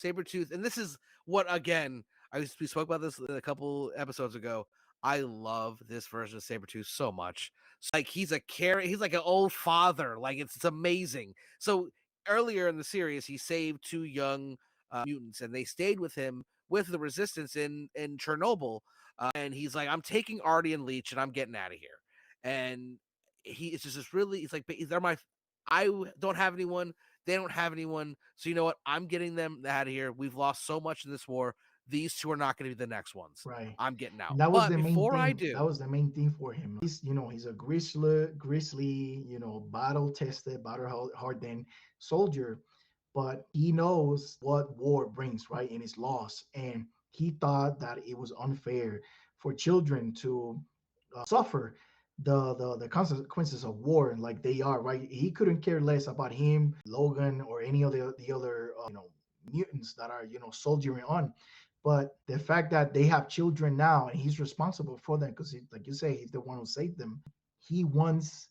Sabretooth, and this is what again we spoke about this a couple episodes ago. I love this version of Sabretooth so much. So, like he's like an old father. Like it's amazing. So earlier in the series, he saved two young mutants, and they stayed with him with the resistance in Chernobyl. And he's like, I'm taking Artie and Leech, and I'm getting out of here. And it's just this really, it's like they're my. I don't have anyone. They don't have anyone. So you know what? I'm getting them out of here. We've lost so much in this war. These two are not going to be the next ones. Right. I'm getting out. And that was But the main before I thing. That do, was the main thing for him. He's a grizzly, battle tested, battle hardened soldier, but he knows what war brings, right? And it's loss. And he thought that it was unfair for children to suffer the consequences of war like they are, right? He couldn't care less about him, Logan, or any of the other mutants that are soldiering on. But the fact that they have children now and he's responsible for them because, like you say, he's the one who saved them. He wants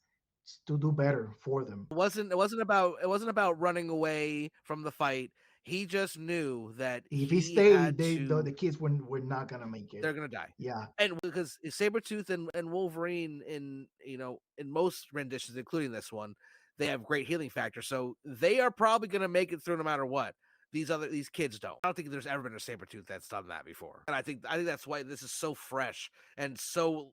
to do better for them. it wasn't about running away from the fight. He just knew that If he he stayed, had the to. kids were not gonna make it. They're gonna die. Yeah, And because Sabretooth and Wolverine in most renditions, including this one, they have great healing factor. So they are probably gonna make it through no matter what. These kids don't. I don't think there's ever been a Sabretooth that's done that before. And I think that's why this is so fresh and so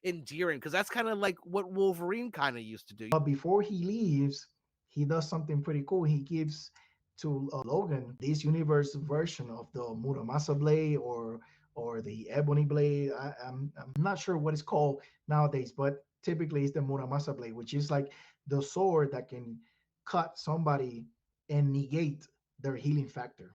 endearing, because that's kind of like what Wolverine kind of used to do. but before he leaves, he does something pretty cool. He gives to Logan this universe version of the Muramasa Blade or the Ebony Blade. I'm not sure what it's called nowadays, but typically it's the Muramasa Blade, which is like the sword that can cut somebody and negate their healing factor.